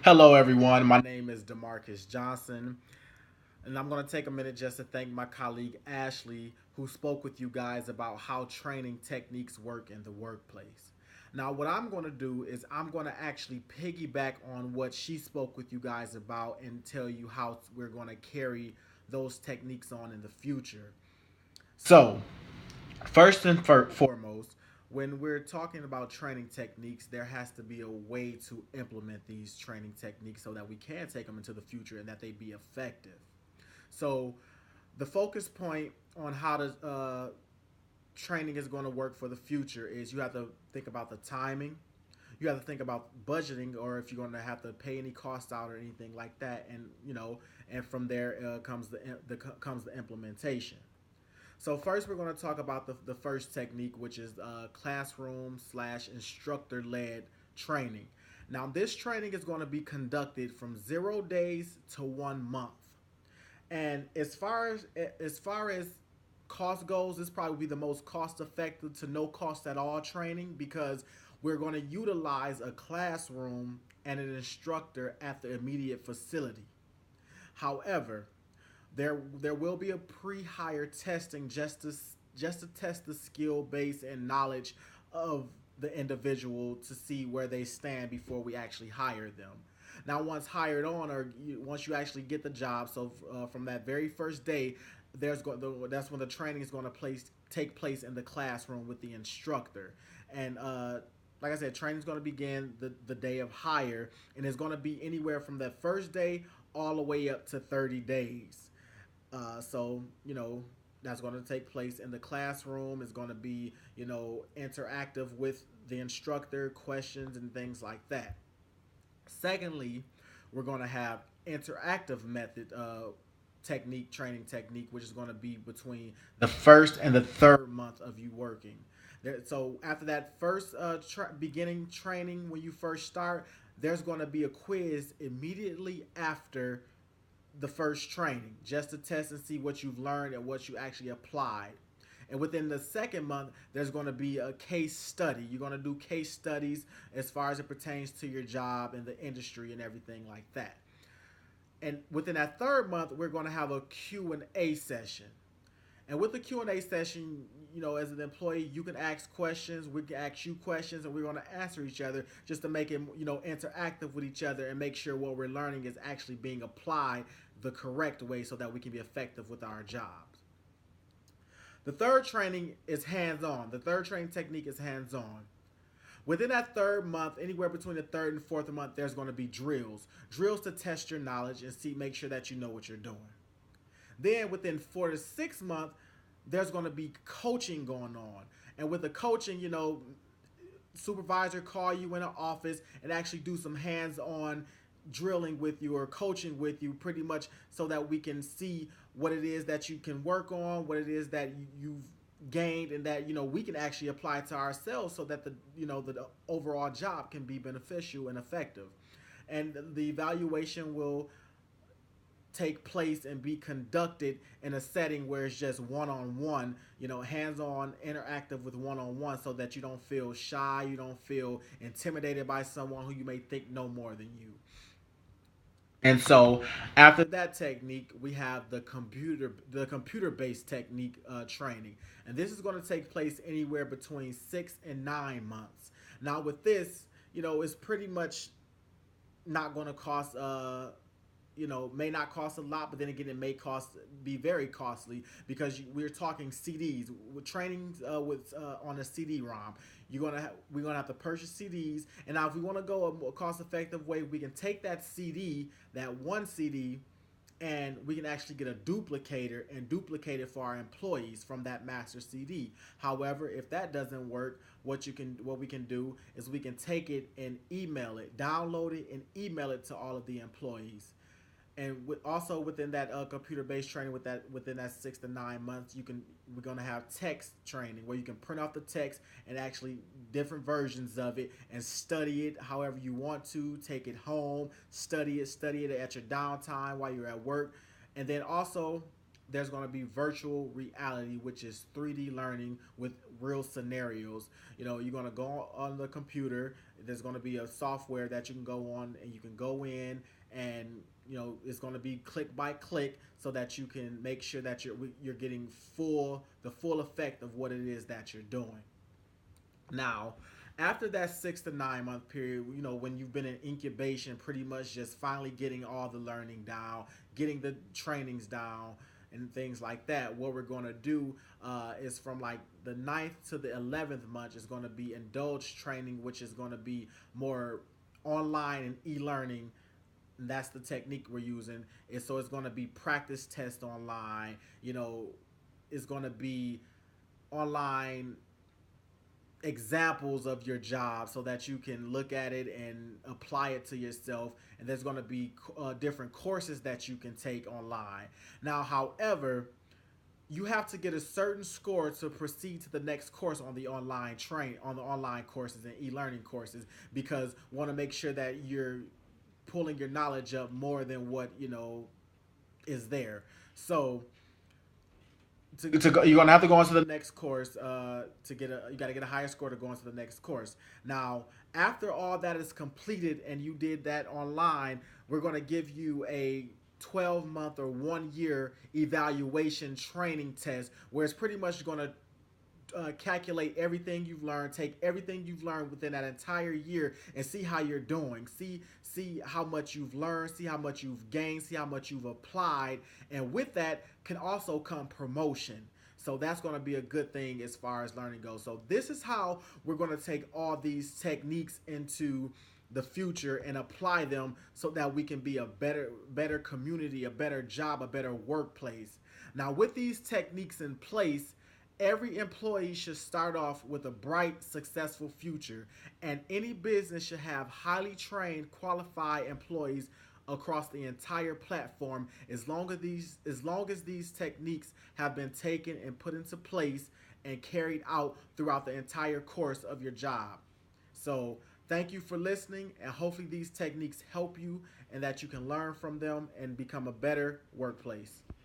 Hello, everyone. My name is Demarcus Johnson, and I'm going to take a minute just to thank my colleague Ashley, who spoke with you guys about how training techniques work in the workplace. Now, what I'm going to do is I'm going to actually piggyback on what she spoke with you guys about and tell you how we're going to carry those techniques on in the future. So, first and foremost, when we're talking about training techniques, there has to be a way to implement these training techniques so that we can take them into the future and that they be effective. So, the focus point on how to training is going to work for the future is you have to think about the timing. You have to think about budgeting, or if you're going to have to pay any cost out or anything like that, and and from there comes comes the implementation. So first, we're going to talk about the first technique, which is classroom slash instructor led training. Now, this training is going to be conducted from 0 days to 1 month. And as far as cost goes, this probably be the most cost effective to no cost at all training because we're going to utilize a classroom and an instructor at the immediate facility. However, there will be a pre-hire testing just to test the skill base and knowledge of the individual to see where they stand before we actually hire them. Now, once hired on, once you actually get the job, so from that very first day, that's when the training is going to take place in the classroom with the instructor, and like I said, training is going to begin the day of hire, and it's going to be anywhere from that first day all the way up to 30 days. So that's going to take place in the classroom. It's going to be interactive with the instructor, questions and things like that. Secondly, we're going to have interactive method technique training technique, which is going to be between the first and the third month of you working. So after that first beginning training, when you first start, there's going to be a quiz immediately after the first training just to test and see what you've learned and what you actually applied. And within the second month, there's going to be a case study. You're going to do case studies as far as it pertains to your job and the industry and everything like that. And within that third month, we're going to have a Q&A session. And with the Q&A session, as an employee, you can ask questions, we can ask you questions, and we're going to answer each other just to make it, interactive with each other and make sure what we're learning is actually being applied the correct way so that we can be effective with our jobs. The third training is hands-on. The third training technique is hands-on. Within that third month, anywhere between the third and fourth month, there's going to be drills to test your knowledge and make sure that you know what you're doing. Then within 4 to 6 months, there's going to be coaching going on. And with the coaching, supervisor call you in an office and actually do some hands-on drilling with you or coaching with you pretty much so that we can see what it is that you can work on, what it is that you've gained, and that we can actually apply to ourselves so that the overall job can be beneficial and effective. And the evaluation will take place and be conducted in a setting where it's just one-on-one, hands-on interactive with one-on-one, so that you don't feel shy, you don't feel intimidated by someone who you may think know more than you. And so after that technique, we have the computer based technique training, and this is going to take place anywhere between 6 and 9 months. Now with this, it's pretty much not going to cost may not cost a lot, but then again, it may be very costly because we're talking CDs. With trainings with on a CD-ROM, we're gonna have to purchase CDs. And now, if we want to go a more cost-effective way, we can take that CD, that one CD, and we can actually get a duplicator and duplicate it for our employees from that master CD. However, if that doesn't work, what we can do is we can take it and email it, download it, and email it to all of the employees. And also within that computer-based training, within that 6 to 9 months, we're gonna have text training where you can print off the text and actually different versions of it and study it however you want to. Take it home, study it at your downtime while you're at work, and then also there's going to be virtual reality, which is 3D learning with real scenarios. You're going to go on the computer. There's going to be a software that you can go on and you can go in, and it's going to be click by click so that you can make sure that you're getting the full effect of what it is that you're doing. Now, after that 6 to 9 month period, when you've been in incubation, pretty much just finally getting all the learning down, getting the trainings down, and things like that, what we're going to do is from like the ninth to the 11th month is going to be indulged training, which is going to be more online and e-learning. And that's the technique we're using. And so it's going to be practice test online. It's going to be online examples of your job so that you can look at it and apply it to yourself. And there's going to be different courses that you can take online. Now, however, you have to get a certain score to proceed to the next course on the online courses and e-learning courses, because want to make sure that you're pulling your knowledge up more than what is there. So you're gonna have to go on to the next course you got to get a higher score to go on to the next course. Now, after all that is completed and you did that online, we're going to give you a 12-month or 1 year evaluation training test, where it's pretty much going to calculate everything you've learned, take everything you've learned within that entire year, and see how you're doing. See how much you've learned, see how much you've gained, see how much you've applied, and with that can also come promotion. So that's going to be a good thing as far as learning goes. So this is how we're going to take all these techniques into the future and apply them so that we can be a better community, a better job, a better workplace. Now, with these techniques in place, every employee should start off with a bright, successful future, and any business should have highly trained, qualified employees across the entire platform, as long as these techniques have been taken and put into place and carried out throughout the entire course of your job. So, thank you for listening, and hopefully these techniques help you and that you can learn from them and become a better workplace.